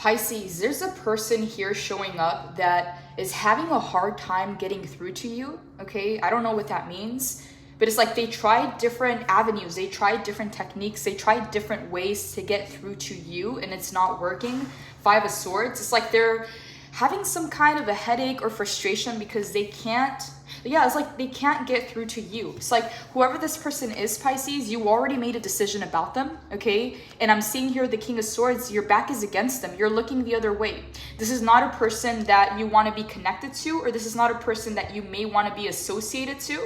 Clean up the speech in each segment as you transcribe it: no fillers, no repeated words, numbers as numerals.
Pisces, there's a person here showing up that is having a hard time getting through to you, okay? I don't know what that means, but it's like they tried different avenues, they tried different techniques, they tried different ways to get through to you, and it's not working. Five of Swords, it's like they're having some kind of a headache or frustration because they can't, it's like they can't get through to you. It's like whoever this person is, Pisces, you already made a decision about them, okay? And I'm seeing here the King of Swords, your back is against them. You're looking the other way. This is not a person that you want to be connected to, or this is not a person that you may want to be associated to.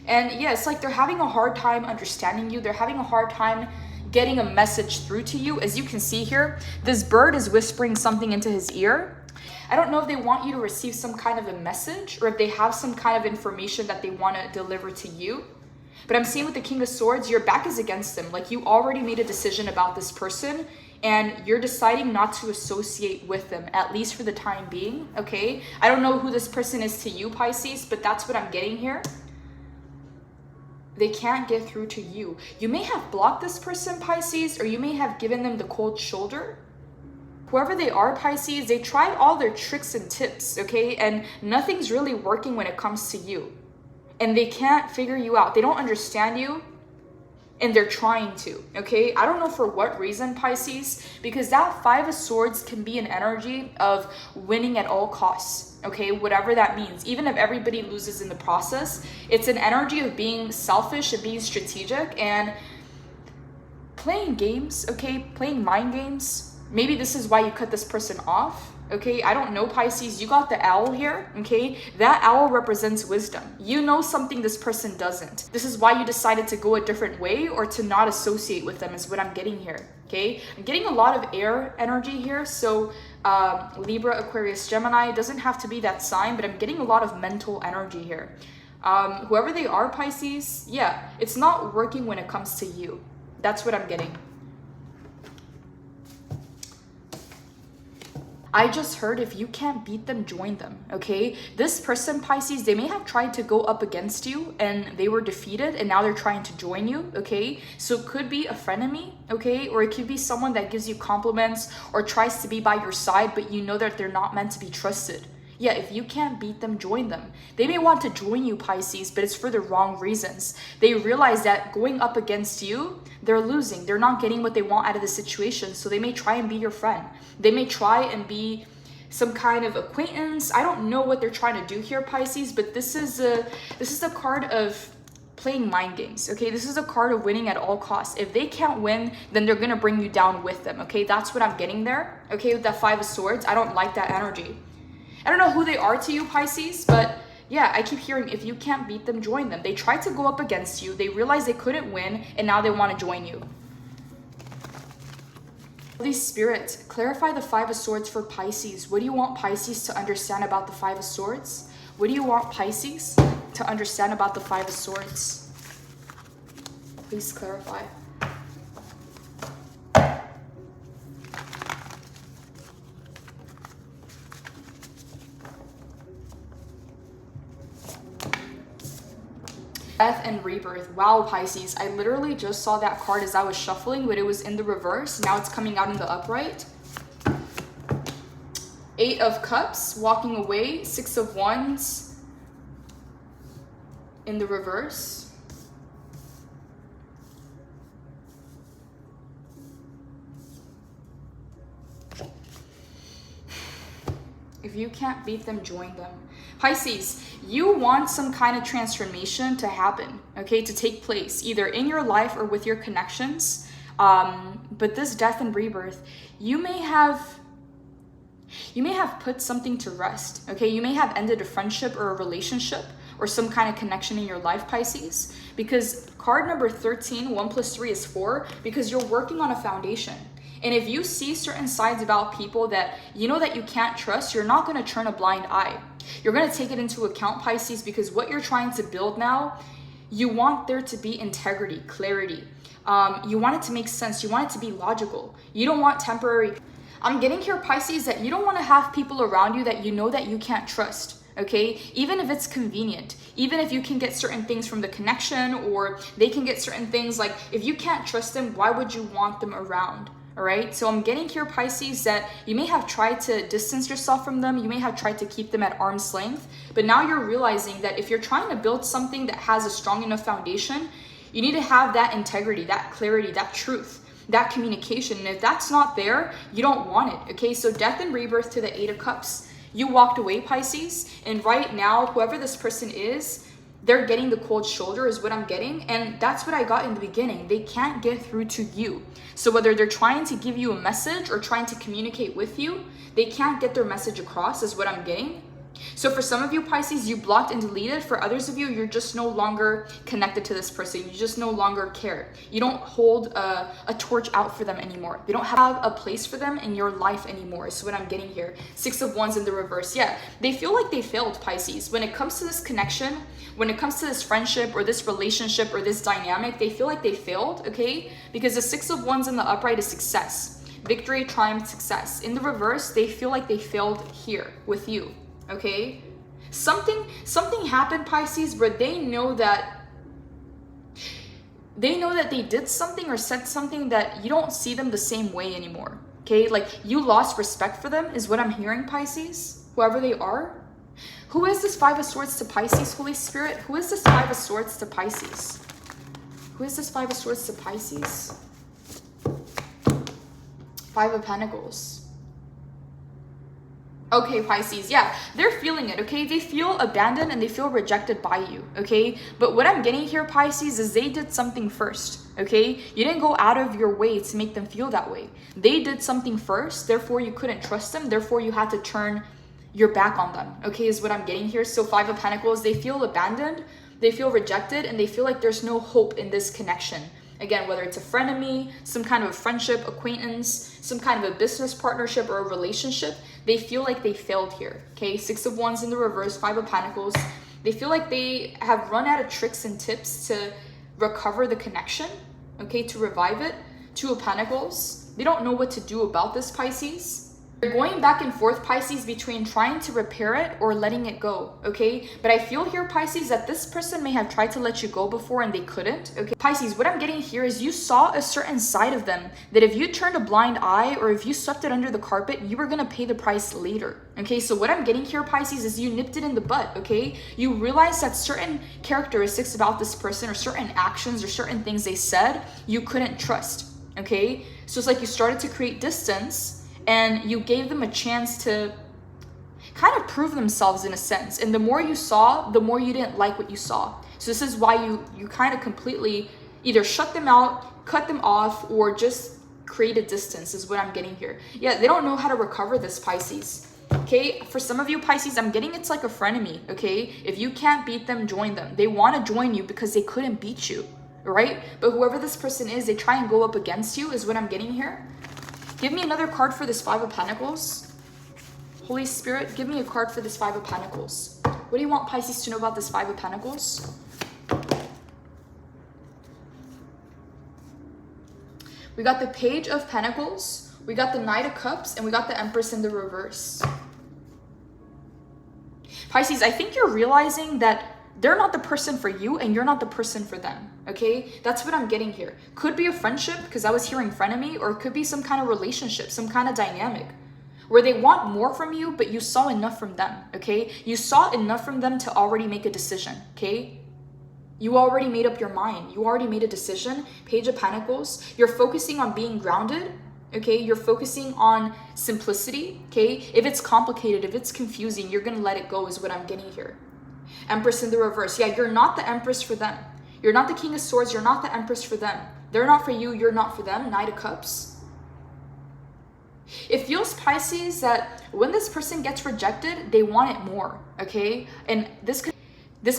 And yeah, it's like they're having a hard time understanding you. They're having a hard time getting a message through to you. As you can see here, this bird is whispering something into his ear. I don't know if they want you to receive some kind of a message or if they have some kind of information that they want to deliver to you. But I'm seeing with the King of Swords, your back is against them. Like you already made a decision about this person and you're deciding not to associate with them, at least for the time being, okay? I don't know who this person is to you, Pisces, but that's what I'm getting here. They can't get through to you. You may have blocked this person, Pisces, or you may have given them the cold shoulder. Whoever they are, Pisces, they tried all their tricks and tips, okay? And nothing's really working when it comes to you. And they can't figure you out. They don't understand you, and they're trying to, okay? I don't know for what reason, Pisces, because that Five of Swords can be an energy of winning at all costs, okay? Whatever that means. Even if everybody loses in the process, it's an energy of being selfish and being strategic and playing games, okay? Playing mind games. Maybe this is why you cut this person off, okay? I don't know, Pisces. You got the owl here, okay? That owl represents wisdom. You know something this person doesn't. This is why you decided to go a different way or to not associate with them is what I'm getting here, okay? I'm getting a lot of air energy here. So Libra, Aquarius, Gemini, it doesn't have to be that sign, but I'm getting a lot of mental energy here. Whoever they are, Pisces, yeah, it's not working when it comes to you. That's what I'm getting. I just heard if you can't beat them, join them, okay? This person, Pisces, they may have tried to go up against you and they were defeated and now they're trying to join you, okay? So it could be a frenemy, okay? Or it could be someone that gives you compliments or tries to be by your side, but you know that they're not meant to be trusted. Yeah, if you can't beat them, join them. They may want to join you, Pisces, but it's for the wrong reasons. They realize that going up against you, they're losing. They're not getting what they want out of the situation, so they may try and be your friend. They may try and be some kind of acquaintance. I don't know what they're trying to do here, Pisces, but this is a card of playing mind games, okay? This is a card of winning at all costs. If they can't win, then they're gonna bring you down with them, okay? That's what I'm getting there, okay? With that Five of Swords, I don't like that energy. I don't know who they are to you, Pisces, but yeah, I keep hearing if you can't beat them, join them. They tried to go up against you. They realized they couldn't win, and now they want to join you. Holy Spirit, clarify the Five of Swords for Pisces. What do you want Pisces to understand about the Five of Swords? What do you want Pisces to understand about the Five of Swords? Please clarify. Death and rebirth. Wow, Pisces. I literally just saw that card as I was shuffling, but it was in the reverse. Now it's coming out in the upright. Eight of Cups, walking away. Six of Wands in the reverse. If you can't beat them, join them. Pisces, you want some kind of transformation to happen, okay, to take place, either in your life or with your connections. But this death and rebirth, you may have put something to rest, okay? You may have ended a friendship or a relationship or some kind of connection in your life, Pisces, because card number 13, 1 + 3 is 4, because you're working on a foundation. And if you see certain sides about people that you know that you can't trust, you're not going to turn a blind eye. You're going to take it into account, Pisces, because what you're trying to build now, you want there to be integrity, clarity. You want it to make sense. You want it to be logical. You don't want temporary. I'm getting here, Pisces, that you don't want to have people around you that you know that you can't trust. Okay, even if it's convenient, even if you can get certain things from the connection or they can get certain things, like if you can't trust them, why would you want them around? All right, so I'm getting here, Pisces, that you may have tried to distance yourself from them. You may have tried to keep them at arm's length, but now you're realizing that if you're trying to build something that has a strong enough foundation, you need to have that integrity, that clarity, that truth, that communication. And if that's not there, you don't want it, okay? So death and rebirth to the 8 of Cups. You walked away, Pisces, and right now, whoever this person is, they're getting the cold shoulder is what I'm getting. And that's what I got in the beginning. They can't get through to you. So whether they're trying to give you a message or trying to communicate with you, they can't get their message across is what I'm getting. So for some of you, Pisces, you blocked and deleted. For others of you, you're just no longer connected to this person. You just no longer care. You don't hold a torch out for them anymore. You don't have a place for them in your life anymore. So what I'm getting here, 6 of Wands in the reverse. Yeah, they feel like they failed, Pisces. When it comes to this connection, when it comes to this friendship or this relationship or this dynamic, they feel like they failed, okay? Because the 6 of Wands in the upright is success. Victory, triumph, success. In the reverse, they feel like they failed here with you. Okay, something happened, Pisces, where they know that they did something or said something that you don't see them the same way anymore. Okay, like you lost respect for them is what I'm hearing, Pisces, whoever they are. Who is this 5 of Swords to Pisces, Holy Spirit? Who is this 5 of Swords to Pisces? Who is this 5 of Swords to Pisces? 5 of Pentacles. Okay, Pisces, yeah, they're feeling it, okay? They feel abandoned and they feel rejected by you, okay? But what I'm getting here, Pisces, is they did something first, okay? You didn't go out of your way to make them feel that way. They did something first, therefore you couldn't trust them, therefore you had to turn your back on them, okay, is what I'm getting here. So 5 of Pentacles, they feel abandoned, they feel rejected, and they feel like there's no hope in this connection. Again, whether it's a frenemy, some kind of a friendship, acquaintance, some kind of a business partnership or a relationship, they feel like they failed here, okay? 6 of Wands in the reverse, 5 of Pentacles. They feel like they have run out of tricks and tips to recover the connection, okay, to revive it. 2 of Pentacles. They don't know what to do about this, Pisces. They're going back and forth, Pisces, between trying to repair it or letting it go, okay? But I feel here, Pisces, that this person may have tried to let you go before and they couldn't, okay? Pisces, what I'm getting here is you saw a certain side of them that if you turned a blind eye or if you swept it under the carpet, you were gonna pay the price later, okay? So what I'm getting here, Pisces, is you nipped it in the butt, okay? You realized that certain characteristics about this person or certain actions or certain things they said, you couldn't trust, okay? So it's like you started to create distance and you gave them a chance to kind of prove themselves in a sense. And the more you saw, the more you didn't like what you saw. So this is why you kind of completely either shut them out, cut them off, or just create a distance is what I'm getting here. Yeah, they don't know how to recover this, Pisces. Okay, for some of you, Pisces, I'm getting it's like a frenemy, okay? If you can't beat them, join them. They want to join you because they couldn't beat you, right? But whoever this person is, they try and go up against you is what I'm getting here. Give me another card for this 5 of Pentacles. Holy Spirit, give me a card for this 5 of Pentacles. What do you want Pisces to know about this 5 of Pentacles? We got the Page of Pentacles, we got the Knight of Cups, and we got the Empress in the reverse. Pisces, I think you're realizing that they're not the person for you and you're not the person for them, okay? That's what I'm getting here. Could be a friendship, because I was hearing frenemy, or it could be some kind of relationship, some kind of dynamic where they want more from you, but you saw enough from them, okay? You saw enough from them to already make a decision, okay? You already made up your mind. You already made a decision. Page of Pentacles. You're focusing on being grounded, okay? You're focusing on simplicity, okay? If it's complicated, if it's confusing, you're gonna let it go is what I'm getting here. Empress in the reverse. Yeah, you're not the Empress for them. You're not the King of Swords. You're not the Empress for them. They're not for you. You're not for them. Knight of Cups. It feels, Pisces, that when this person gets rejected, they want it more, okay? And this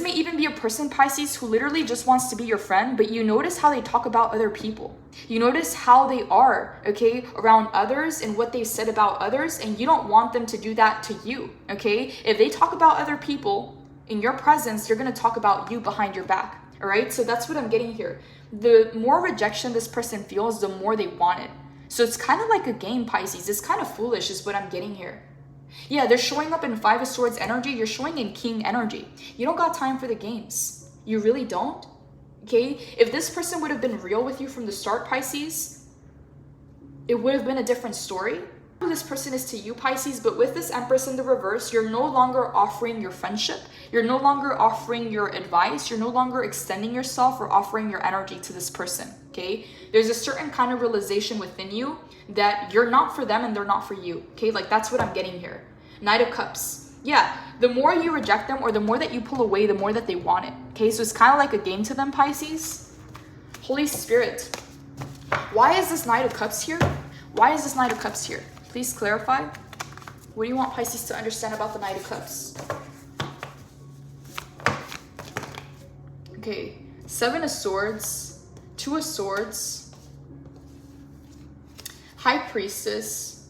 may even be a person, Pisces, who literally just wants to be your friend, but you notice how they talk about other people. You notice how they are, okay, around others and what they've said about others, and you don't want them to do that to you, okay? If they talk about other people in your presence, they're going to talk about you behind your back, all right? So that's what I'm getting here. The more rejection this person feels, the more they want it. So it's kind of like a game, Pisces. It's kind of foolish is what I'm getting here. Yeah, they're showing up in 5 of Swords energy. You're showing in King energy. You don't got time for the games. You really don't, okay? If this person would have been real with you from the start, Pisces, it would have been a different story. Who this person is to you, Pisces, but with this Empress in the reverse, you're no longer offering your friendship. You're no longer offering your advice. You're no longer extending yourself or offering your energy to this person, okay? There's a certain kind of realization within you that you're not for them and they're not for you, okay? Like, that's what I'm getting here. Knight of Cups. Yeah, the more you reject them or the more that you pull away, the more that they want it, okay? So it's kind of like a game to them, Pisces. Holy Spirit. Why is this Knight of Cups here? Why is this Knight of Cups here? Please clarify. What do you want Pisces to understand about the Knight of Cups? Okay, 7 of Swords, 2 of Swords, High Priestess,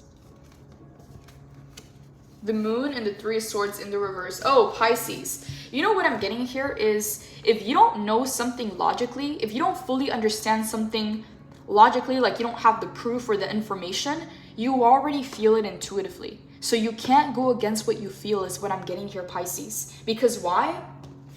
the Moon, and the 3 of Swords in the reverse. Oh, Pisces. You know what I'm getting here is if you don't know something logically, if you don't fully understand something logically, like you don't have the proof or the information, you already feel it intuitively. So you can't go against what you feel is what I'm getting here, Pisces. Because why?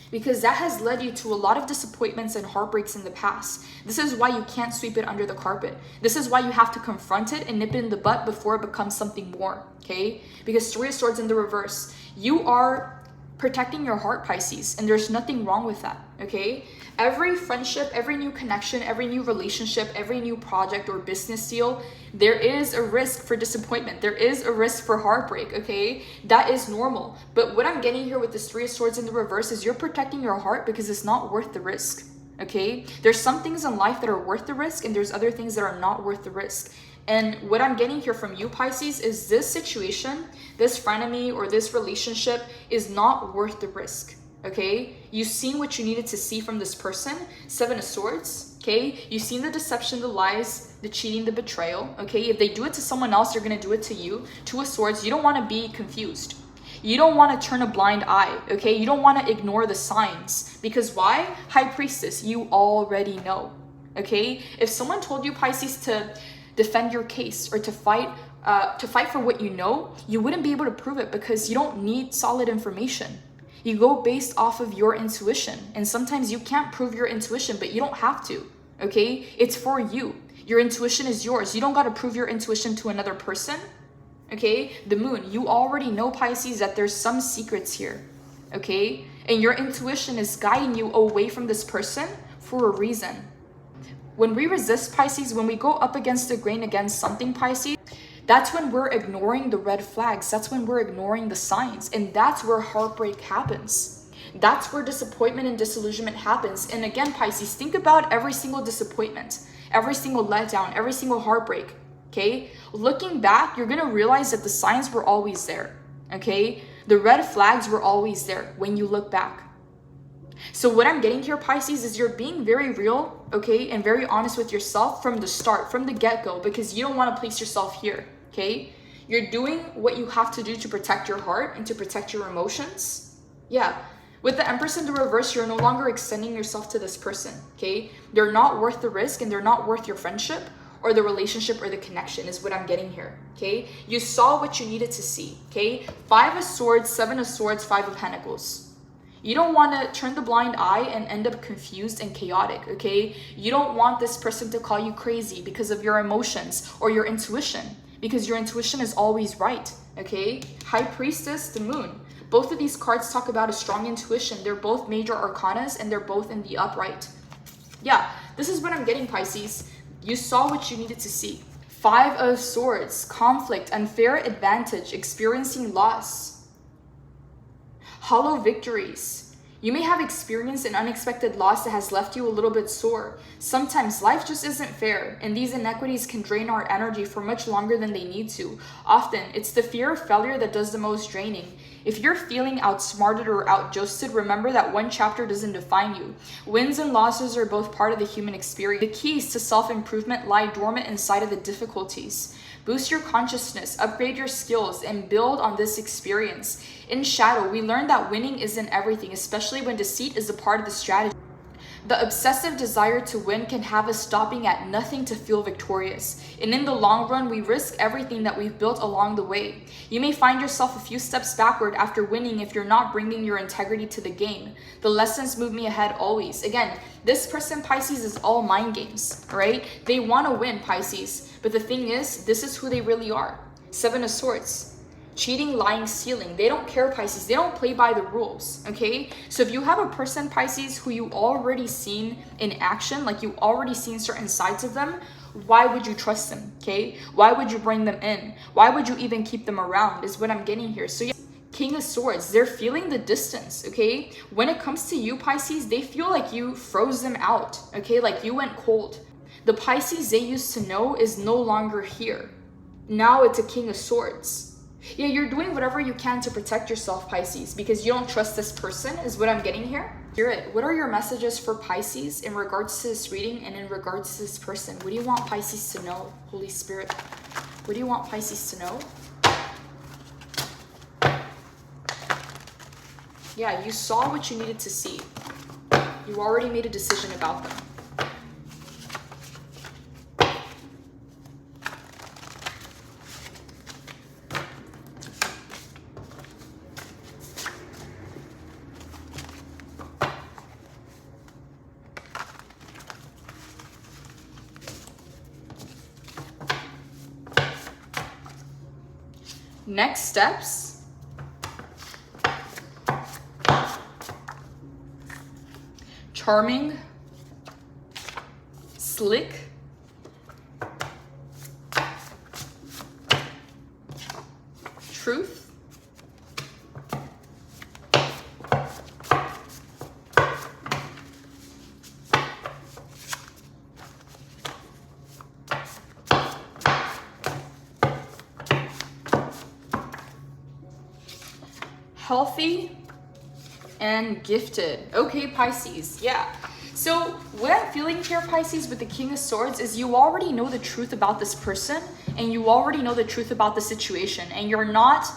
Because that has led you to a lot of disappointments and heartbreaks in the past. This is why you can't sweep it under the carpet. This is why you have to confront it and nip it in the butt before it becomes something more, okay? Because 3 of Swords in the reverse, you are protecting your heart, Pisces, and there's nothing wrong with that, okay? Every friendship, every new connection, every new relationship, every new project or business deal, there is a risk for disappointment. There is a risk for heartbreak, okay? That is normal. But what I'm getting here with this 3 of Swords in the reverse is you're protecting your heart because it's not worth the risk, okay? There's some things in life that are worth the risk and there's other things that are not worth the risk. And what I'm getting here from you, Pisces, is this situation, this frenemy or this relationship is not worth the risk, okay? You've seen what you needed to see from this person, 7 of Swords, okay? You've seen the deception, the lies, the cheating, the betrayal, okay? If they do it to someone else, they're going to do it to you. 2 of Swords, you don't want to be confused. You don't want to turn a blind eye, okay? You don't want to ignore the signs. Because why? High Priestess, you already know, okay? If someone told you, Pisces, to defend your case or to fight for what you know, you wouldn't be able to prove it because you don't need solid information. You go based off of your intuition, and sometimes you can't prove your intuition, but you don't have to, okay? It's for you. Your intuition is yours. You don't got to prove your intuition to another person, okay? The Moon, you already know, Pisces, that there's some secrets here, okay? And your intuition is guiding you away from this person for a reason. When we resist, Pisces, when we go up against the grain against something, Pisces, that's when we're ignoring the red flags. That's when we're ignoring the signs. And that's where heartbreak happens. That's where disappointment and disillusionment happens. And again, Pisces, think about every single disappointment, every single letdown, every single heartbreak, okay? Looking back, you're going to realize that the signs were always there, okay? The red flags were always there when you look back. So what I'm getting here, Pisces, is you're being very real, okay, and very honest with yourself from the start, from the get-go, because you don't want to place yourself here, okay? You're doing what you have to do to protect your heart and to protect your emotions. Yeah, with the Empress in the reverse, you're no longer extending yourself to this person, okay? They're not worth the risk and they're not worth your friendship or the relationship or the connection is what I'm getting here, okay? You saw what you needed to see, okay? 5 of Swords, 7 of Swords, 5 of Pentacles. You don't want to turn the blind eye and end up confused and chaotic, okay? You don't want this person to call you crazy because of your emotions or your intuition, because your intuition is always right, okay? High Priestess, the Moon. Both of these cards talk about a strong intuition. They're both major arcanas and they're both in the upright. Yeah, this is what I'm getting, Pisces. You saw what you needed to see. 5 of Swords, conflict, unfair advantage, experiencing loss. Hollow victories. You may have experienced an unexpected loss that has left you a little bit sore. Sometimes life just isn't fair, and these inequities can drain our energy for much longer than they need to. Often, it's the fear of failure that does the most draining. If you're feeling outsmarted or outjusted, remember that one chapter doesn't define you. Wins and losses are both part of the human experience. The keys to self-improvement lie dormant inside of the difficulties. Boost your consciousness, upgrade your skills, and build on this experience. In Shadow, we learned that winning isn't everything, especially when deceit is a part of the strategy. The obsessive desire to win can have us stopping at nothing to feel victorious. And in the long run, we risk everything that we've built along the way. You may find yourself a few steps backward after winning if you're not bringing your integrity to the game. The lessons move me ahead always. Again, this person, Pisces, is all mind games, right? They want to win, Pisces. But the thing is, this is who they really are. Seven of Swords. Cheating, lying, stealing. They don't care, Pisces. They don't play by the rules, okay? So if you have a person, Pisces, who you already seen in action, like you already seen certain sides of them, why would you trust them, okay? Why would you bring them in? Why would you even keep them around is what I'm getting here. So yeah, King of Swords, they're feeling the distance, okay? When it comes to you, Pisces, they feel like you froze them out, okay? Like you went cold. The Pisces they used to know is no longer here. Now it's a King of Swords. Yeah, you're doing whatever you can to protect yourself, Pisces, because you don't trust this person is what I'm getting here. Spirit, what are your messages for Pisces in regards to this reading and in regards to this person? What do you want Pisces to know, Holy Spirit? What do you want Pisces to know? Yeah, you saw what you needed to see. You already made a decision about them. Next steps. Charming, slick, truth, healthy, and gifted. Okay, Pisces, yeah. So what I'm feeling here, Pisces, with the King of Swords is you already know the truth about this person and you already know the truth about the situation, and you're not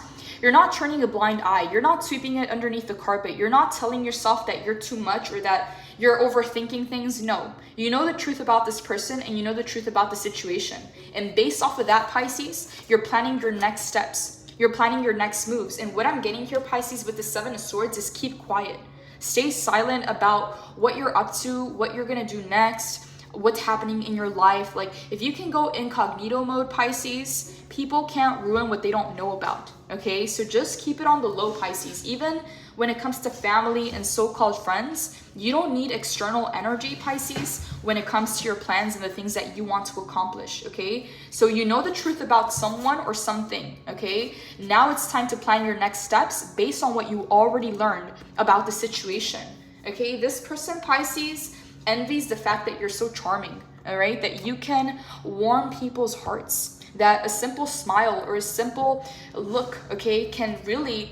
turning a blind eye. You're not sweeping it underneath the carpet. You're not telling yourself that you're too much or that you're overthinking things. No, you know the truth about this person and you know the truth about the situation. And based off of that, Pisces, you're planning your next steps. You're planning your next moves. And what I'm getting here, Pisces, with the Seven of Swords is keep quiet. Stay silent about what you're up to, what you're going to do next, what's happening in your life. Like if you can go incognito mode, Pisces, people can't ruin what they don't know about. Okay, so just keep it on the low, Pisces. Even when it comes to family and so-called friends, you don't need external energy, Pisces, when it comes to your plans and the things that you want to accomplish, okay? So you know the truth about someone or something, okay? Now it's time to plan your next steps based on what you already learned about the situation, okay? This person, Pisces, envies the fact that you're so charming, all right? That you can warm people's hearts, that a simple smile or a simple look, okay, can really,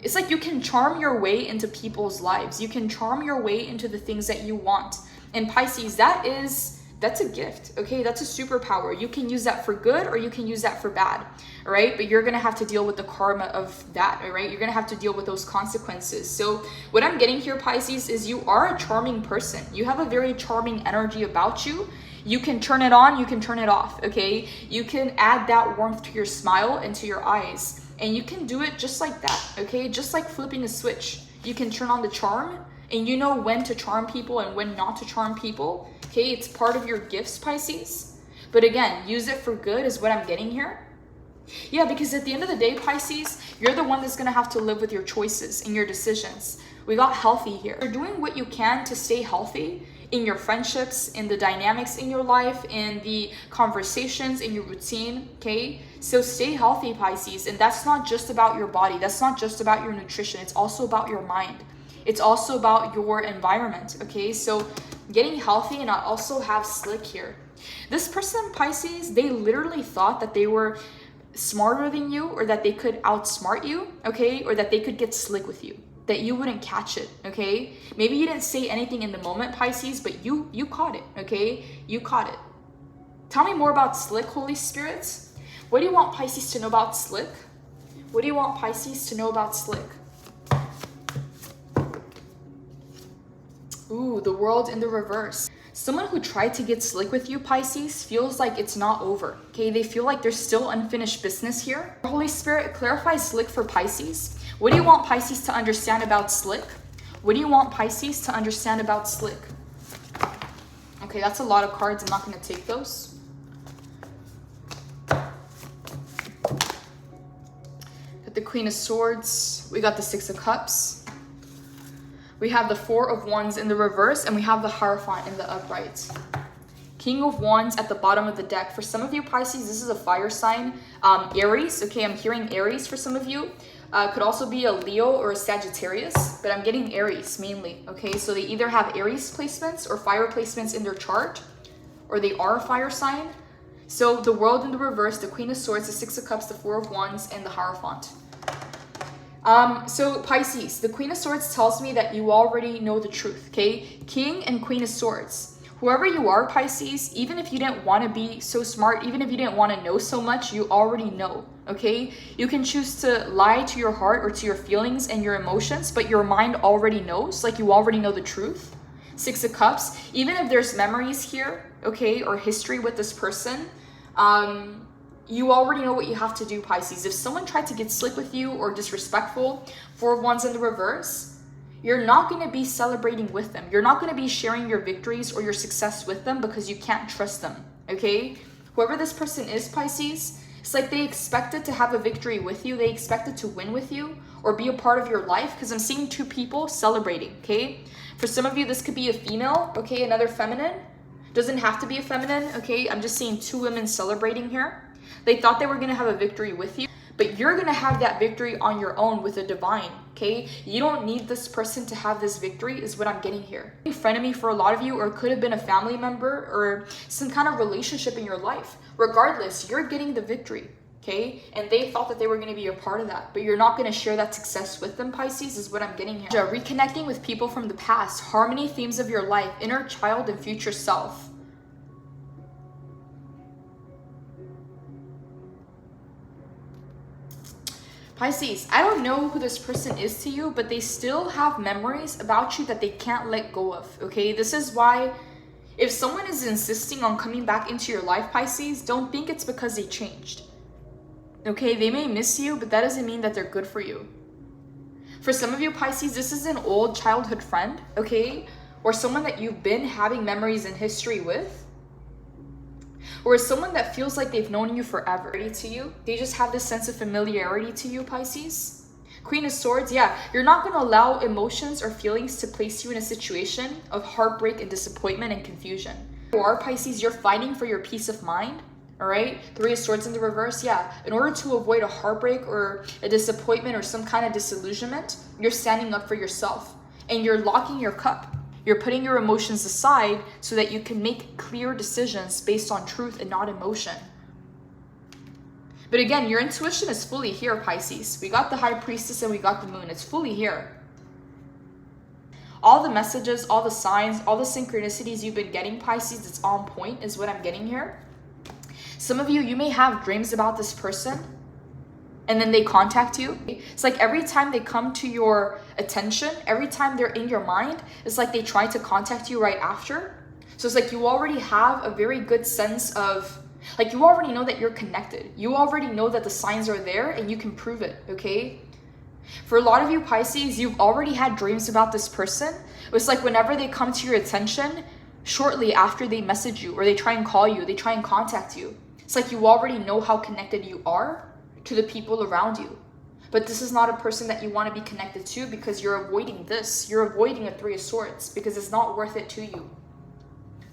it's like you can charm your way into people's lives. You can charm your way into the things that you want. And Pisces, that's a gift, okay? That's a superpower. You can use that for good or you can use that for bad, all right? But you're gonna have to deal with the karma of that, all right? You're gonna have to deal with those consequences. So what I'm getting here, Pisces, is you are a charming person. You have a very charming energy about you. You can turn it on, you can turn it off, okay? You can add that warmth to your smile and to your eyes. And you can do it just like that, okay? Just like flipping a switch. You can turn on the charm and you know when to charm people and when not to charm people, okay? It's part of your gifts, Pisces. But again, use it for good is what I'm getting here. Yeah, because at the end of the day, Pisces, you're the one that's gonna have to live with your choices and your decisions. We got healthy here. You're doing what you can to stay healthy in your friendships, in the dynamics in your life, in the conversations, in your routine, okay? So stay healthy, Pisces. And that's not just about your body. That's not just about your nutrition. It's also about your mind. It's also about your environment, okay? So getting healthy, and I also have slick here. This person, Pisces, they literally thought that they were smarter than you or that they could outsmart you, okay? Or that they could get slick with you, that you wouldn't catch it, okay? Maybe you didn't say anything in the moment, Pisces, but you caught it, okay? You caught it. Tell me more about slick, Holy Spirits. What do you want Pisces to know about slick? What do you want Pisces to know about slick? Ooh, the World in the reverse. Someone who tried to get slick with you, Pisces, feels like it's not over, okay? They feel like there's still unfinished business here. Holy Spirit, clarify slick for Pisces. What do you want Pisces to understand about slick? What do you want Pisces to understand about slick? Okay, that's a lot of cards. I'm not going to take those. Got the Queen of Swords. We got the Six of Cups. We have the Four of Wands in the reverse, and we have the Hierophant in the upright. King of Wands at the bottom of the deck. For some of you, Pisces, this is a fire sign. Aries, okay, I'm hearing Aries for some of you. Could also be a Leo or a Sagittarius, but I'm getting Aries mainly, okay? So they either have Aries placements or fire placements in their chart, or they are a fire sign. So the World in the reverse, the Queen of Swords, the Six of Cups, the Four of Wands, and the Hierophant. So Pisces, the Queen of Swords tells me that you already know the truth, okay? King and Queen of Swords. Whoever you are, Pisces, even if you didn't want to be so smart, even if you didn't want to know so much, you already know, okay? You can choose to lie to your heart or to your feelings and your emotions, but your mind already knows, like you already know the truth. Six of Cups, even if there's memories here, okay, or history with this person, you already know what you have to do, Pisces. If someone tried to get slick with you or disrespectful, Four of Wands in the reverse, you're not going to be celebrating with them. You're not going to be sharing your victories or your success with them because you can't trust them, okay? Whoever this person is, Pisces, it's like they expected to have a victory with you. They expected to win with you or be a part of your life, because I'm seeing two people celebrating, okay? For some of you, this could be a female, okay, another feminine. Doesn't have to be a feminine, okay? I'm just seeing two women celebrating here. They thought they were going to have a victory with you, but you're going to have that victory on your own with the divine, okay? You don't need this person to have this victory is what I'm getting here. Friendemy for a lot of you, or it could have been a family member or some kind of relationship in your life. Regardless, you're getting the victory, okay? And they thought that they were going to be a part of that, but you're not going to share that success with them, Pisces, is what I'm getting here. Reconnecting with people from the past, harmony themes of your life, inner child and future self. Pisces, I don't know who this person is to you, but they still have memories about you that they can't let go of, okay? This is why if someone is insisting on coming back into your life, Pisces, don't think it's because they changed, okay? They may miss you, but that doesn't mean that they're good for you. For some of you, Pisces, this is an old childhood friend, okay? Or someone that you've been having memories and history with. Or someone that feels like they've known you forever. To you, they just have this sense of familiarity to you, Pisces. Queen of Swords, yeah, you're not going to allow emotions or feelings to place you in a situation of heartbreak and disappointment and confusion. You are, Pisces, you're fighting for your peace of mind, all right? Three of Swords in the reverse, yeah. In order to avoid a heartbreak or a disappointment or some kind of disillusionment, you're standing up for yourself and you're locking your cup. You're putting your emotions aside so that you can make clear decisions based on truth and not emotion. But again, your intuition is fully here, Pisces. We got the High Priestess and we got the Moon. It's fully here. All the messages, all the signs, all the synchronicities you've been getting, Pisces, it's on point is what I'm getting here. Some of you, you may have dreams about this person and then they contact you. It's like every time they come to your attention, every time they're in your mind, it's like they try to contact you right after. So it's like you already have a very good sense of, like you already know that you're connected. You already know that the signs are there and you can prove it, okay? For a lot of you, Pisces, you've already had dreams about this person. It's like whenever they come to your attention, shortly after they message you or they try and call you, they try and contact you. It's like you already know how connected you are to the people around you. But this is not a person that you want to be connected to because you're avoiding this. You're avoiding a Three of Swords because it's not worth it to you.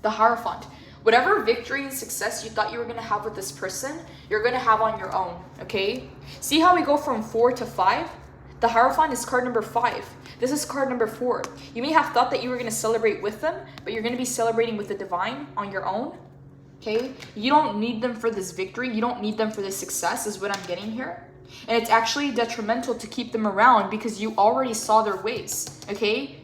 The Hierophant. Whatever victory and success you thought you were going to have with this person, you're going to have on your own, okay? See how we go from 4 to 5? The Hierophant is card number 5. This is card number 4. You may have thought that you were going to celebrate with them, but you're going to be celebrating with the divine on your own. Okay, you don't need them for this victory. You don't need them for this success is what I'm getting here. And it's actually detrimental to keep them around because you already saw their ways, okay?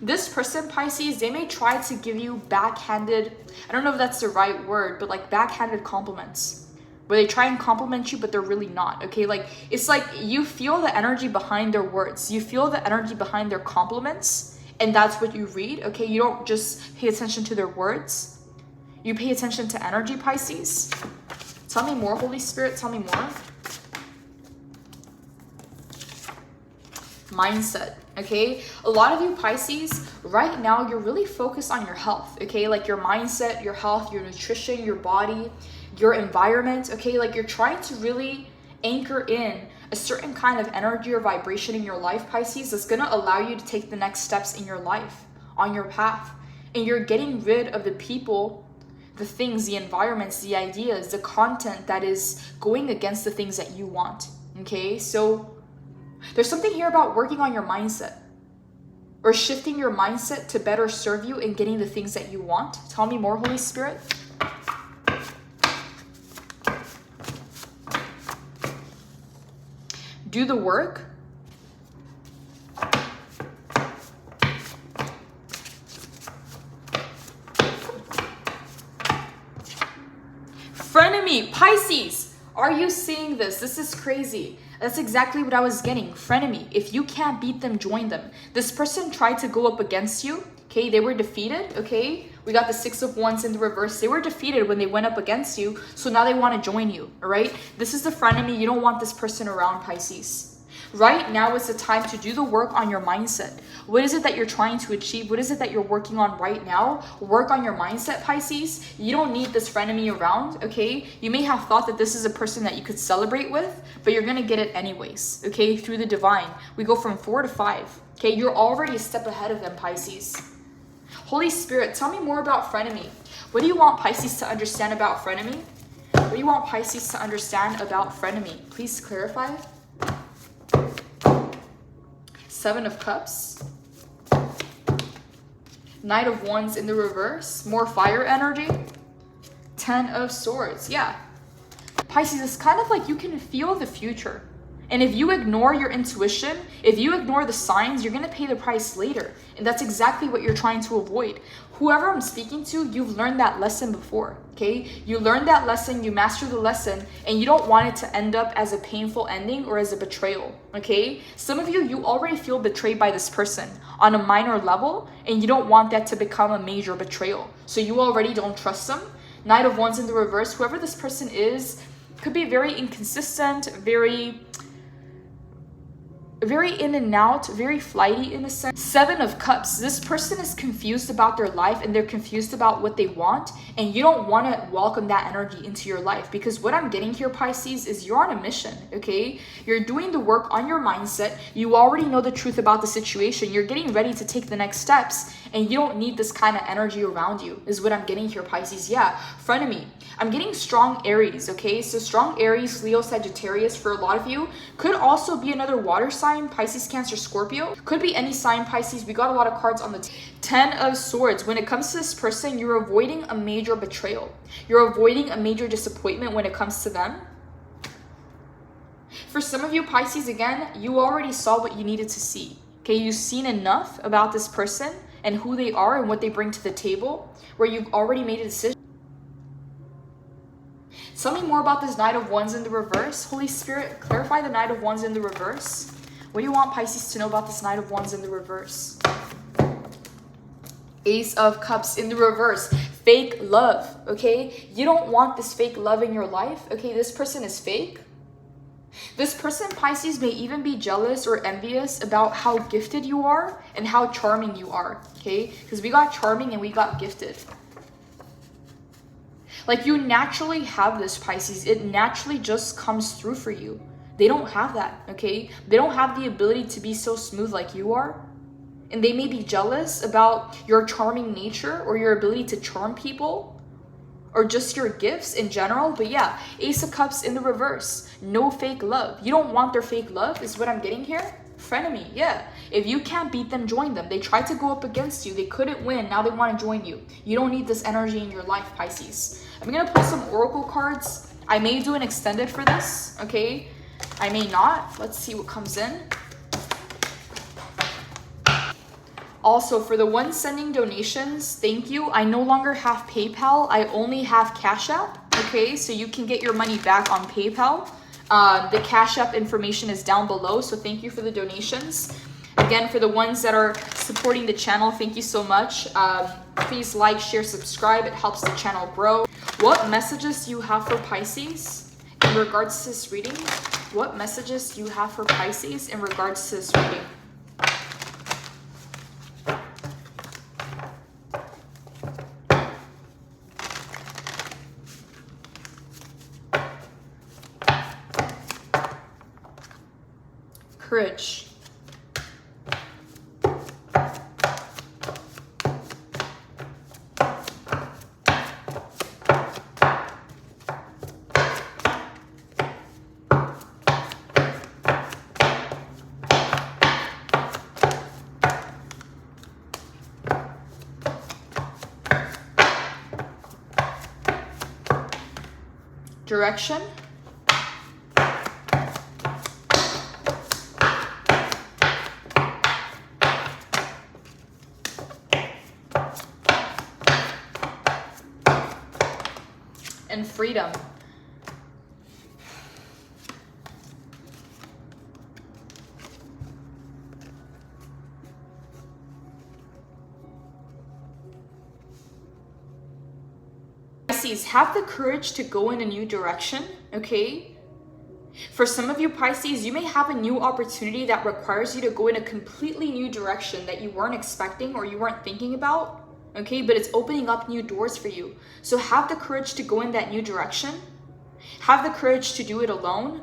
This person, Pisces, they may try to give you backhanded, I don't know if that's the right word, but like backhanded compliments. Where they try and compliment you, but they're really not, okay? Like, it's like you feel the energy behind their words. You feel the energy behind their compliments. and that's what you read, okay? You don't just pay attention to their words. You pay attention to energy, Pisces. Tell me more, Holy Spirit. Tell me more. Mindset, okay? A lot of you Pisces, right now, you're really focused on your health, okay? Like your mindset, your health, your nutrition, your body, your environment, okay? Like you're trying to really anchor in a certain kind of energy or vibration in your life, Pisces, that's going to allow you to take the next steps in your life, on your path. And you're getting rid of the people, the things, the environments, the ideas, the content that is going against the things that you want, okay? So there's something here about working on your mindset or shifting your mindset to better serve you in getting the things that you want. Tell me more, Holy Spirit. Do the work. Frenemy, Pisces, are you seeing this? This is crazy. That's exactly what I was getting. Frenemy, if you can't beat them, join them. This person tried to go up against you, okay? They were defeated, okay? We got the 6 of Wands in the reverse. They were defeated when they went up against you, so now they want to join you, all right? This is the frenemy. You don't want this person around, Pisces. Right now is the time to do the work on your mindset. What is it that you're trying to achieve? What is it that you're working on right now? Work on your mindset, Pisces. You don't need this frenemy around, okay? You may have thought that this is a person that you could celebrate with, but you're going to get it anyways, okay? Through the divine. We go from 4 to 5, okay? You're already a step ahead of them, Pisces. Holy Spirit, tell me more about frenemy. What do you want Pisces to understand about frenemy? What do you want Pisces to understand about frenemy? Please clarify. 7 of Cups. Knight of Wands in the reverse. More fire energy. 10 of Swords. Yeah. Pisces, it's kind of like you can feel the future. And if you ignore your intuition, if you ignore the signs, you're going to pay the price later. And that's exactly what you're trying to avoid. Whoever I'm speaking to, you've learned that lesson before, okay? You learned that lesson, you mastered the lesson, and you don't want it to end up as a painful ending or as a betrayal, okay? Some of you, you already feel betrayed by this person on a minor level, and you don't want that to become a major betrayal. So you already don't trust them. Knight of Wands in the reverse, whoever this person is, could be very inconsistent, very in and out, very flighty in a sense. 7 of Cups. This person is confused about their life and they're confused about what they want, and you don't want to welcome that energy into your life, because what I'm getting here, Pisces, is you're on a mission, okay? You're doing the work on your mindset. You already know the truth about the situation. You're getting ready to take the next steps, and you don't need this kind of energy around you, is what I'm getting here, Pisces. Yeah, frenemy. I'm getting strong Aries, okay? So strong Aries, Leo, Sagittarius for a lot of you. Could also be another water sign, Pisces, Cancer, Scorpio. Could be any sign, Pisces. We got a lot of cards on the 10 of Swords. When it comes to this person, you're avoiding a major betrayal. You're avoiding a major disappointment when it comes to them. For some of you, Pisces, again, you already saw what you needed to see, okay? You've seen enough about this person and who they are and what they bring to the table, where you've already made a decision. Tell me more about this Knight of Wands in the reverse. Holy Spirit, clarify the Knight of Wands in the reverse. What do you want Pisces to know about this Knight of Wands in the reverse? Ace of Cups in the reverse. Fake love, okay? You don't want this fake love in your life, okay? This person is fake. This person, Pisces, may even be jealous or envious about how gifted you are and how charming you are, okay? Because we got charming and we got gifted. Like, you naturally have this, Pisces. It naturally just comes through for you. They don't have that, okay? They don't have the ability to be so smooth like you are. And they may be jealous about your charming nature or your ability to charm people or just your gifts in general. But yeah, Ace of Cups in the reverse. No fake love. You don't want their fake love is what I'm getting here. Frenemy, yeah. If you can't beat them, join them. They tried to go up against you. They couldn't win. Now they want to join you. You don't need this energy in your life, Pisces. I'm going to pull some oracle cards. I may do an extended for this, okay? I may not. Let's see what comes in. Also, for the ones sending donations, thank you. I no longer have PayPal. I only have Cash App, okay? So you can get your money back on PayPal. The Cash App information is down below, so thank you for the donations. Again, for the ones that are supporting the channel, thank you so much. Please like, share, subscribe. It helps the channel grow. What messages do you have for Pisces in regards to this reading? What messages do you have for Pisces in regards to this reading? Courage. Direction. And freedom. Pisces, have the courage to go in a new direction, okay? For some of you Pisces, you may have a new opportunity that requires you to go in a completely new direction that you weren't expecting or you weren't thinking about, okay? But it's opening up new doors for you. So have the courage to go in that new direction. Have the courage to do it alone.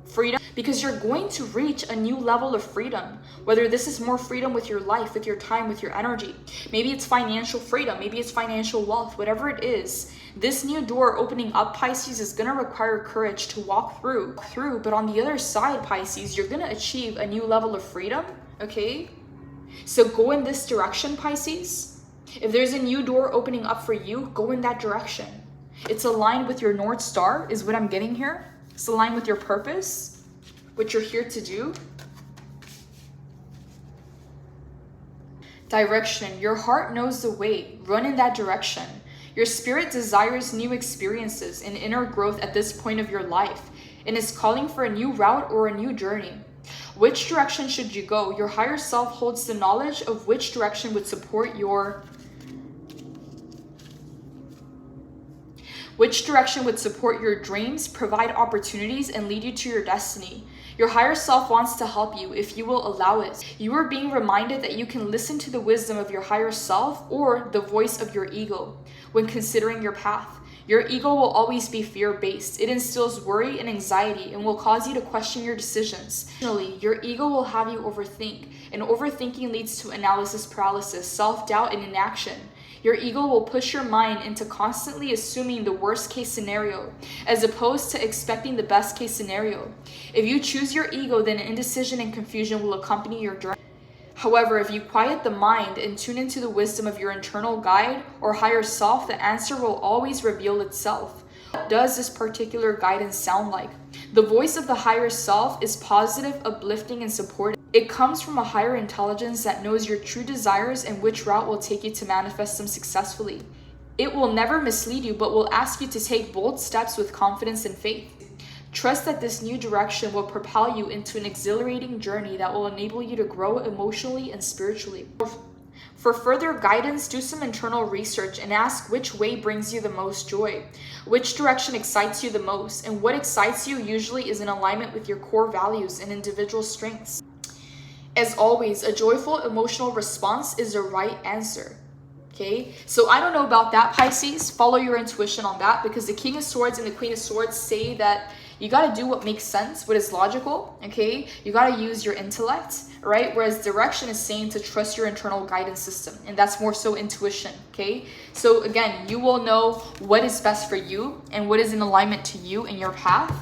Freedom, because you're going to reach a new level of freedom. Whether this is more freedom with your life, with your time, with your energy. Maybe it's financial freedom. Maybe it's financial wealth. Whatever it is, this new door opening up, Pisces, is going to require courage to walk through. But on the other side, Pisces, you're going to achieve a new level of freedom, okay? So go in this direction, Pisces. If there's a new door opening up for you, go in that direction. It's aligned with your North Star, is what I'm getting here. It's aligned with your purpose, what you're here to do. Direction. Your heart knows the way. Run in that direction. Your spirit desires new experiences and inner growth at this point of your life and is calling for a new route or a new journey. Which direction should you go? Your higher self holds the knowledge of which direction would support your dreams, provide opportunities, and lead you to your destiny. Your higher self wants to help you if you will allow it. You are being reminded that you can listen to the wisdom of your higher self or the voice of your ego when considering your path. Your ego will always be fear-based. It instills worry and anxiety and will cause you to question your decisions. Additionally, your ego will have you overthink, and overthinking leads to analysis paralysis, self-doubt, and inaction. Your ego will push your mind into constantly assuming the worst case scenario, as opposed to expecting the best case scenario. If you choose your ego, then indecision and confusion will accompany your journey. However, if you quiet the mind and tune into the wisdom of your internal guide or higher self, the answer will always reveal itself. What does this particular guidance sound like? The voice of the higher self is positive, uplifting, and supportive. It comes from a higher intelligence that knows your true desires and which route will take you to manifest them successfully. It will never mislead you, but will ask you to take bold steps with confidence and faith. Trust that this new direction will propel you into an exhilarating journey that will enable you to grow emotionally and spiritually. For further guidance, do some internal research and ask which way brings you the most joy, which direction excites you the most, and what excites you usually is in alignment with your core values and individual strengths. As always, a joyful emotional response is the right answer. Okay, so I don't know about that, Pisces. Follow your intuition on that, because the King of Swords and the Queen of Swords say that you got to do what makes sense, what is logical, okay? You got to use your intellect, right? Whereas direction is saying to trust your internal guidance system, and that's more so intuition, okay? So again, you will know what is best for you and what is in alignment to you in your path.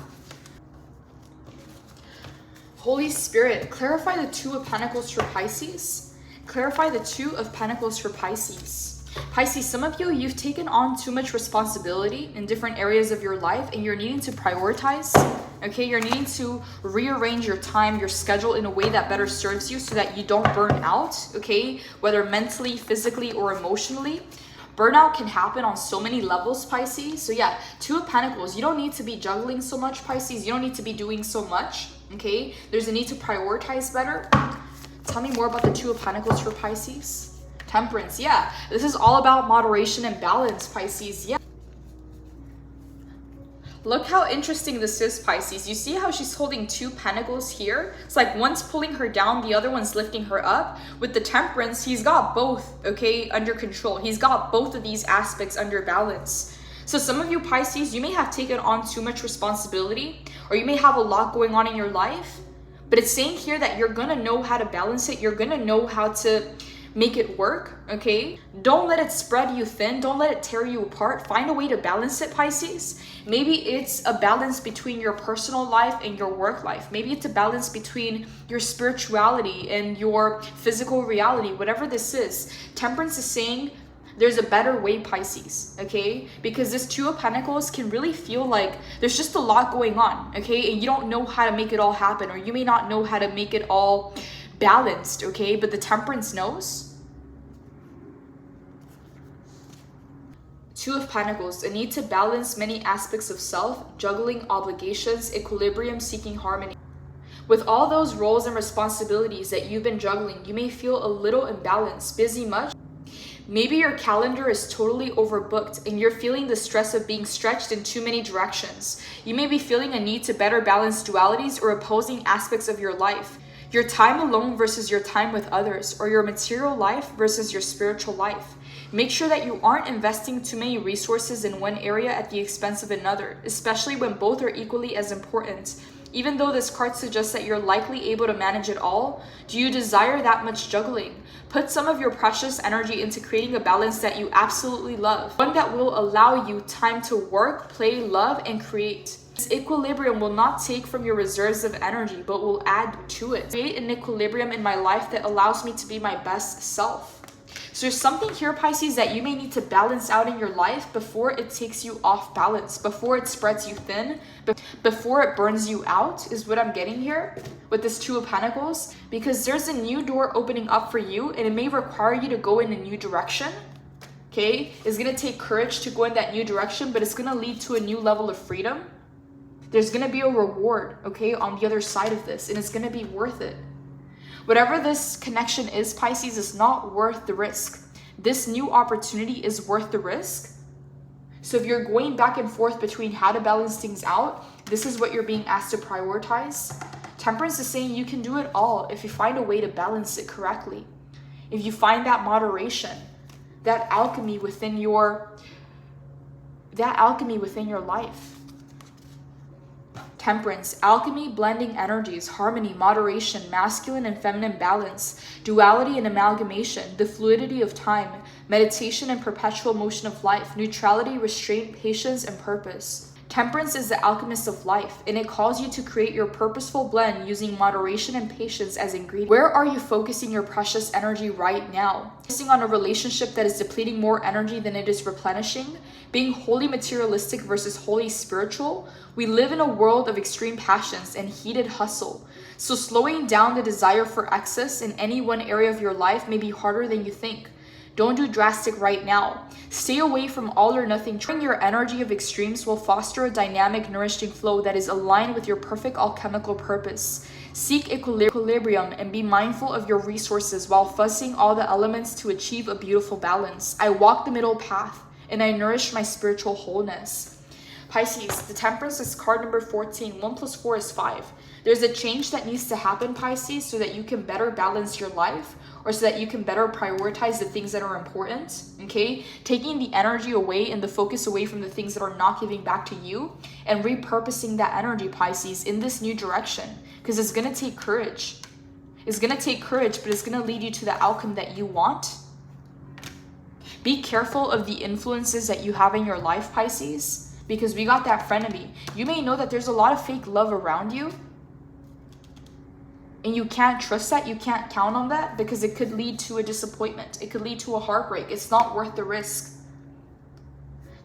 Holy Spirit, clarify the Two of Pentacles for Pisces. Clarify the Two of Pentacles for Pisces. Pisces, some of you, you've taken on too much responsibility in different areas of your life and you're needing to prioritize, okay? You're needing to rearrange your time, your schedule in a way that better serves you so that you don't burn out, okay? Whether mentally, physically, or emotionally. Burnout can happen on so many levels, Pisces. So yeah, Two of Pentacles, you don't need to be juggling so much, Pisces. You don't need to be doing so much, okay? There's a need to prioritize better. Tell me more about the Two of Pentacles for Pisces. Temperance, yeah. This is all about moderation and balance, Pisces, yeah. Look how interesting this is, Pisces. You see how she's holding 2 pentacles here? It's like one's pulling her down, the other one's lifting her up. With the Temperance, he's got both, okay, under control. He's got both of these aspects under balance. So some of you Pisces, you may have taken on too much responsibility, or you may have a lot going on in your life, but it's saying here that you're gonna know how to balance it. You're gonna know how to make it work, okay? Don't let it spread you thin. Don't let it tear you apart. Find a way to balance it, Pisces. Maybe it's a balance between your personal life and your work life. Maybe it's a balance between your spirituality and your physical reality, whatever this is. Temperance is saying there's a better way, Pisces, okay? Because this Two of Pentacles can really feel like there's just a lot going on, okay? And you don't know how to make it all happen, or you may not know how to make it all balanced, okay? But the Temperance knows. Two of Pentacles, a need to balance many aspects of self, juggling obligations, equilibrium, seeking harmony. With all those roles and responsibilities that you've been juggling, you may feel a little imbalanced, busy much. Maybe your calendar is totally overbooked and you're feeling the stress of being stretched in too many directions. You may be feeling a need to better balance dualities or opposing aspects of your life. Your time alone versus your time with others, or your material life versus your spiritual life. Make sure that you aren't investing too many resources in one area at the expense of another, especially when both are equally as important. Even though this card suggests that you're likely able to manage it all, do you desire that much juggling? Put some of your precious energy into creating a balance that you absolutely love. One that will allow you time to work, play, love, and create. This equilibrium will not take from your reserves of energy, but will add to it. Create an equilibrium in my life that allows me to be my best self. So there's something here, Pisces, that you may need to balance out in your life before it takes you off balance, before it spreads you thin, before it burns you out, is what I'm getting here with this Two of Pentacles. Because there's a new door opening up for you, and it may require you to go in a new direction. Okay? It's going to take courage to go in that new direction, but it's going to lead to a new level of freedom. There's going to be a reward, okay, on the other side of this, and it's going to be worth it. Whatever this connection is, Pisces, is not worth the risk. This new opportunity is worth the risk. So if you're going back and forth between how to balance things out, this is what you're being asked to prioritize. Temperance is saying you can do it all if you find a way to balance it correctly. If you find that moderation, that alchemy within your life. Temperance, alchemy, blending energies, harmony, moderation, masculine and feminine balance, duality and amalgamation, the fluidity of time, meditation and perpetual motion of life, neutrality, restraint, patience, and purpose. Temperance is the alchemist of life, and it calls you to create your purposeful blend using moderation and patience as ingredients. Where are you focusing your precious energy right now? Focusing on a relationship that is depleting more energy than it is replenishing? Being wholly materialistic versus wholly spiritual? We live in a world of extreme passions and heated hustle. So slowing down the desire for excess in any one area of your life may be harder than you think. Don't do drastic right now. Stay away from all or nothing. Turning your energy of extremes will foster a dynamic, nourishing flow that is aligned with your perfect alchemical purpose. Seek equilibrium and be mindful of your resources while fussing all the elements to achieve a beautiful balance. I walk the middle path and I nourish my spiritual wholeness. Pisces, the Temperance is card number 14. 1 plus 4 is 5. There's a change that needs to happen, Pisces, so that you can better balance your life, or so that you can better prioritize the things that are important, okay? Taking the energy away and the focus away from the things that are not giving back to you, and repurposing that energy, Pisces, in this new direction, because it's going to take courage. It's going to take courage, but it's going to lead you to the outcome that you want. Be careful of the influences that you have in your life, Pisces, because we got that friendemy. You may know that there's a lot of fake love around you, and you can't trust that, you can't count on that, because it could lead to a disappointment. It could lead to a heartbreak. It's not worth the risk.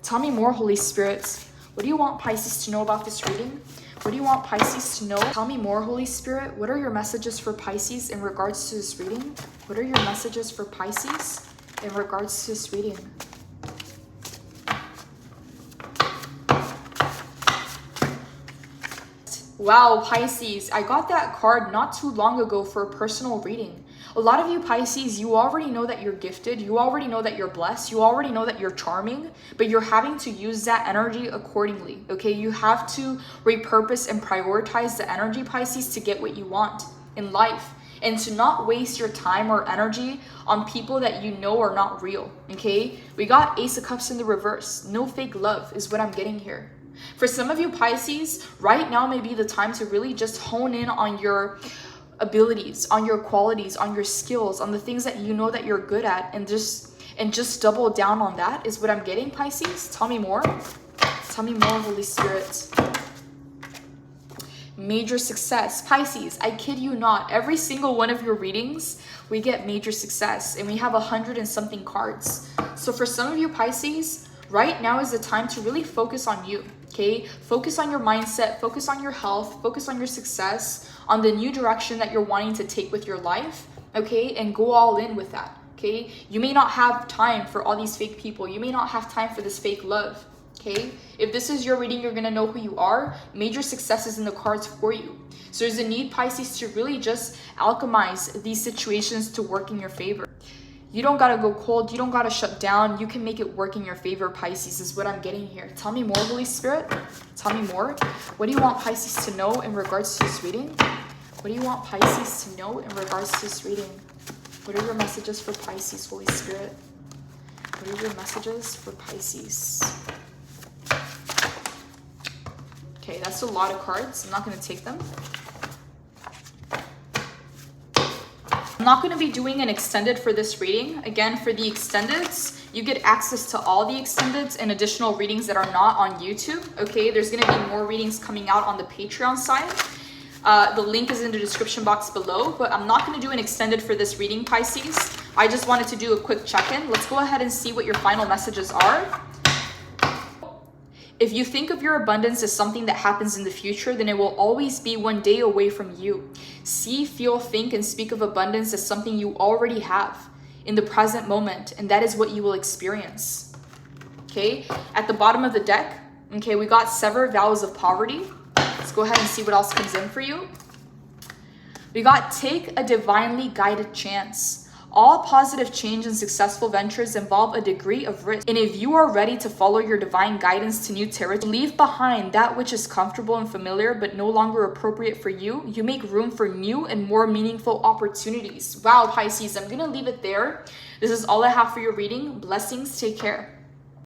Tell me more, Holy Spirits. What do you want Pisces to know about this reading? What do you want Pisces to know? Tell me more, Holy Spirit. What are your messages for Pisces in regards to this reading? What are your messages for Pisces in regards to this reading? Wow, Pisces, I got that card not too long ago for a personal reading. A lot of you Pisces, you already know that you're gifted. You already know that you're blessed. You already know that you're charming, but you're having to use that energy accordingly, okay? You have to repurpose and prioritize the energy, Pisces, to get what you want in life, and to not waste your time or energy on people that you know are not real, okay? We got Ace of Cups in the reverse. No fake love is what I'm getting here. For some of you Pisces, right now may be the time to really just hone in on your abilities, on your qualities, on your skills, on the things that you know that you're good at, and just double down on that is what I'm getting, Pisces. Tell me more. Tell me more, Holy Spirit. Major success. Pisces, I kid you not, every single one of your readings, we get major success, and we have 100 and something cards. So for some of you Pisces, right now is the time to really focus on you, okay? Focus on your mindset, focus on your health, focus on your success, on the new direction that you're wanting to take with your life, okay? And go all in with that, okay? You may not have time for all these fake people. You may not have time for this fake love, okay? If this is your reading, you're gonna know who you are. Major success is in the cards for you. So there's a need, Pisces, to really just alchemize these situations to work in your favor. You don't gotta go cold. You don't gotta shut down. You can make it work in your favor, Pisces, is what I'm getting here. Tell me more, Holy Spirit. Tell me more. What do you want Pisces to know in regards to this reading? What do you want Pisces to know in regards to this reading? What are your messages for Pisces, Holy Spirit? What are your messages for Pisces? Okay, that's a lot of cards. I'm not going to take them. I'm not going to be doing an extended for this reading. Again, for the extendeds, you get access to all the extendeds and additional readings that are not on YouTube. Okay, there's going to be more readings coming out on the Patreon side. The link is in the description box below, but I'm not going to do an extended for this reading, Pisces. I just wanted to do a quick check-in. Let's go ahead and see what your final messages are. If you think of your abundance as something that happens in the future, then it will always be one day away from you. See, feel, think, and speak of abundance as something you already have in the present moment, and that is what you will experience. Okay, at the bottom of the deck, okay, we got sever vows of poverty. Let's go ahead and see what else comes in for you. We got take a divinely guided chance. All positive change and successful ventures involve a degree of risk. And if you are ready to follow your divine guidance to new territory, leave behind that which is comfortable and familiar but no longer appropriate for you, you make room for new and more meaningful opportunities. Wow, Pisces, I'm going to leave it there. This is all I have for your reading. Blessings. Take care.